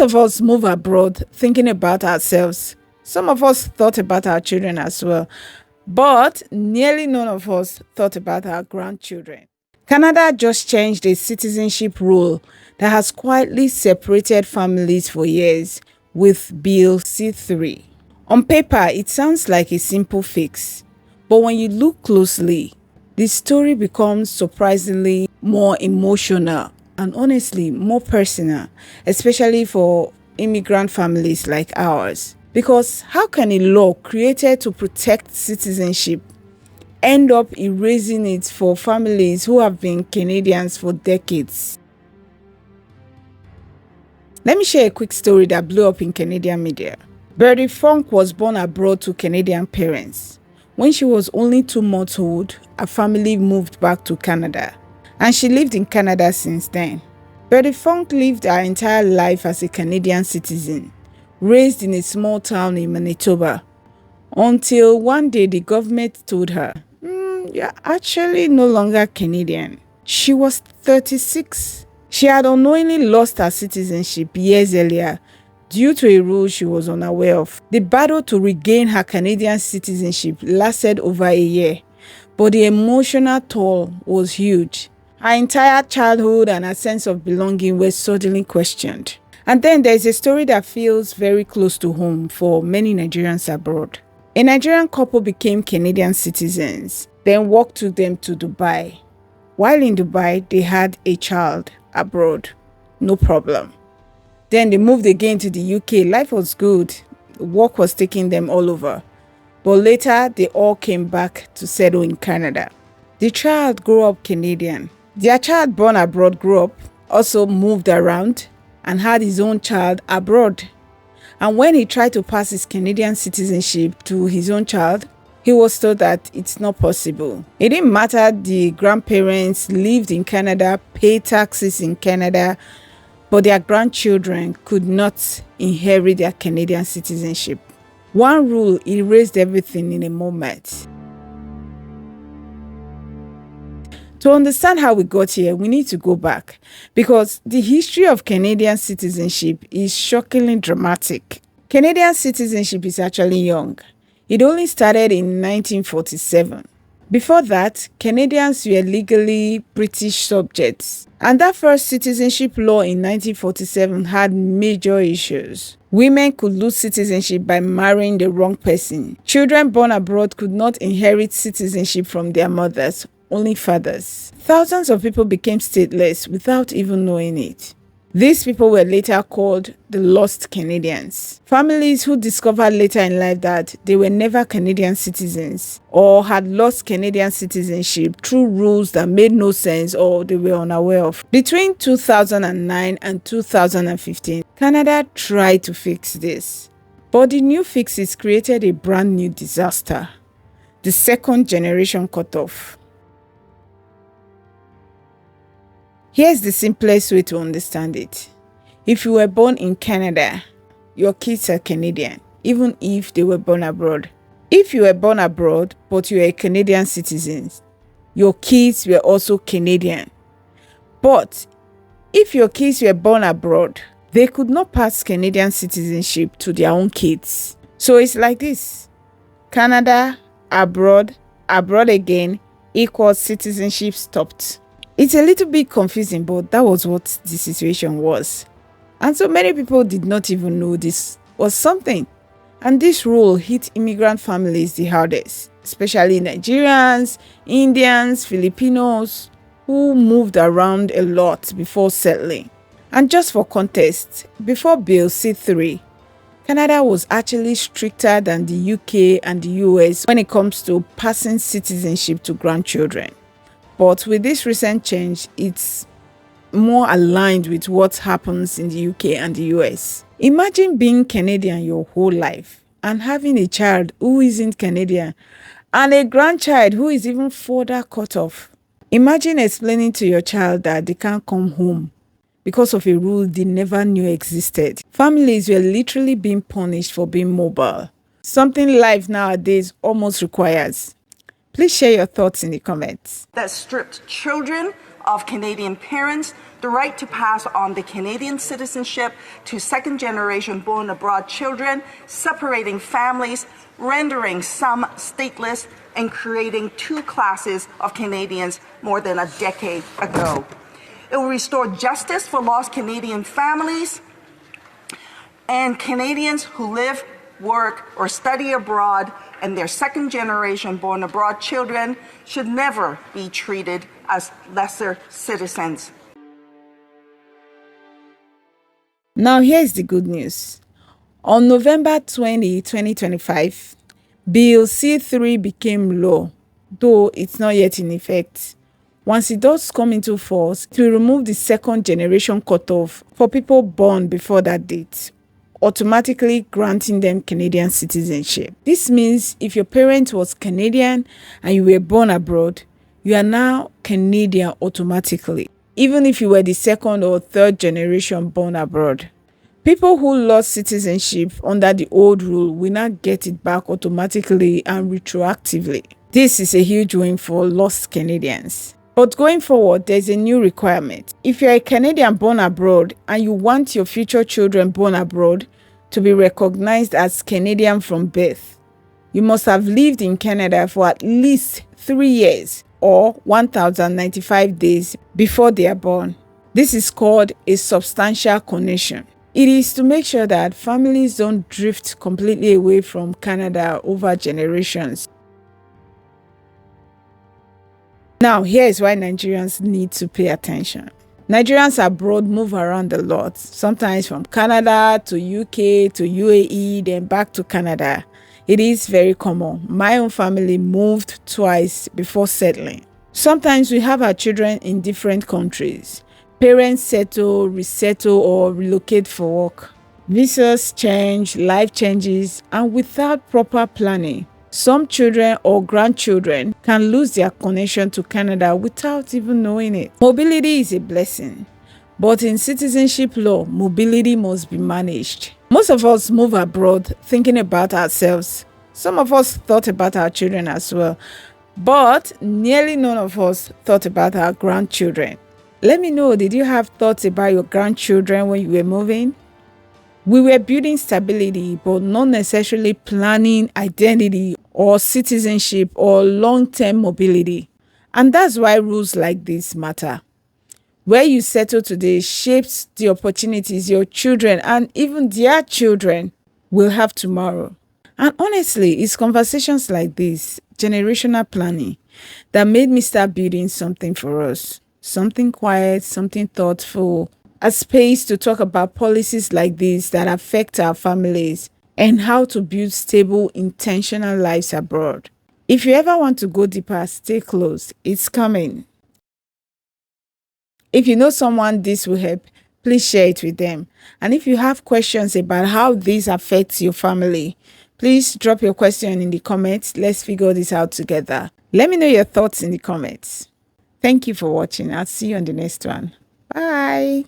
Most of us move abroad thinking about ourselves. Some of us thought about our children as well, but nearly none of us thought about our grandchildren. Canada just changed a citizenship rule that has quietly separated families for years with Bill C-3. On paper, it sounds like a simple fix, but when you look closely, the story becomes surprisingly more emotional and honestly more personal, especially for immigrant families like ours. Because how can a law created to protect citizenship end up erasing it for families who have been Canadians for decades? Let me share a quick story that blew up in Canadian media. Birdie Funk was born abroad to Canadian parents. When she was only 2 months old, her family moved back to Canada, and she lived in Canada since then. Birdie Funk lived her entire life as a Canadian citizen, raised in a small town in Manitoba, until one day the government told her, "You're actually no longer Canadian." She was 36. She had unknowingly lost her citizenship years earlier due to a rule she was unaware of. The battle to regain her Canadian citizenship lasted over a year, but the emotional toll was huge. Her entire childhood and her sense of belonging were suddenly questioned. And then there's a story that feels very close to home for many Nigerians abroad. A Nigerian couple became Canadian citizens, then work took them to Dubai. While in Dubai, they had a child abroad. No problem. Then they moved again to the UK. Life was good. Work was taking them all over. But later, they all came back to settle in Canada. The child grew up Canadian. Their child born abroad grew up, also moved around, and had his own child abroad. And when he tried to pass his Canadian citizenship to his own child, he was told that it's not possible. It didn't matter the grandparents lived in Canada, paid taxes in Canada, but their grandchildren could not inherit their Canadian citizenship. One rule erased everything in a moment. To understand how we got here, we need to go back, because the history of Canadian citizenship is shockingly dramatic. Canadian citizenship is actually young. It only started in 1947. Before that, Canadians were legally British subjects, and that first citizenship law in 1947 had major issues. Women could lose citizenship by marrying the wrong person. Children born abroad could not inherit citizenship from their mothers, only fathers. Thousands of people became stateless without even knowing it. These people were later called the Lost Canadians. Families who discovered later in life that they were never Canadian citizens or had lost Canadian citizenship through rules that made no sense or they were unaware of. Between 2009 and 2015, Canada tried to fix this. But the new fixes created a brand new disaster: the second generation cutoff. Here's the simplest way to understand it. If you were born in Canada, your kids are Canadian, even if they were born abroad. If you were born abroad, but you are a Canadian citizen, your kids were also Canadian. But if your kids were born abroad, they could not pass Canadian citizenship to their own kids. So it's like this: Canada, abroad, abroad again, equals citizenship stopped. It's a little bit confusing, but that was what the situation was. And so many people did not even know this was something. And this rule hit immigrant families the hardest, especially Nigerians, Indians, Filipinos, who moved around a lot before settling. And just for context, before Bill C-3, Canada was actually stricter than the UK and the US when it comes to passing citizenship to grandchildren. But with this recent change, it's more aligned with what happens in the UK and the US. Imagine being Canadian your whole life and having a child who isn't Canadian and a grandchild who is even further cut off. Imagine explaining to your child that they can't come home because of a rule they never knew existed. Families were literally being punished for being mobile, something life nowadays almost requires. Please share your thoughts in the comments. That stripped children of Canadian parents the right to pass on the Canadian citizenship to second-generation born abroad children, separating families, rendering some stateless, and creating two classes of Canadians more than a decade ago. It will restore justice for lost Canadian families and Canadians who live, work, or study abroad, and their second-generation born abroad children should never be treated as lesser citizens. Now here's the good news. On November 20, 2025, Bill C-3 became law, though it's not yet in effect. Once it does come into force, it will remove the second generation cutoff for people born before that date, automatically granting them Canadian citizenship. This means if your parent was Canadian and you were born abroad, you are now Canadian automatically, even if you were the second or third generation born abroad. People who lost citizenship under the old rule will not get it back automatically and retroactively. This is a huge win for lost Canadians. But going forward, there's a new requirement. If you're a Canadian born abroad and you want your future children born abroad to be recognized as Canadian from birth, you must have lived in Canada for at least 3 years or 1,095 days before they are born. This is called a substantial connection. It is to make sure that families don't drift completely away from Canada over generations. Now, here's why Nigerians need to pay attention. Nigerians abroad move around a lot, sometimes from Canada to UK to UAE, then back to Canada. It is very common. My own family moved twice before settling. Sometimes we have our children in different countries. Parents settle, resettle, or relocate for work. Visas change, life changes, and without proper planning, some children or grandchildren can lose their connection to Canada without even knowing it. Mobility is a blessing, but in citizenship law, mobility must be managed. Most of us move abroad thinking about ourselves. Some of us thought about our children as well, but nearly none of us thought about our grandchildren. Let me know, did you have thoughts about your grandchildren when you were moving? We were building stability, but not necessarily planning identity or citizenship or long-term mobility. And that's why rules like this matter. Where you settle today shapes the opportunities your children and even their children will have tomorrow. And honestly, it's conversations like this, generational planning, that made me start building something for us. Something quiet, something thoughtful, a space to talk about policies like this that affect our families and how to build stable, intentional lives abroad. If you ever want to go deeper, stay close. It's coming. If you know someone this will help, please share it with them. And if you have questions about how this affects your family, please drop your question in the comments. Let's figure this out together. Let me know your thoughts in the comments. Thank you for watching. I'll see you on the next one. Bye.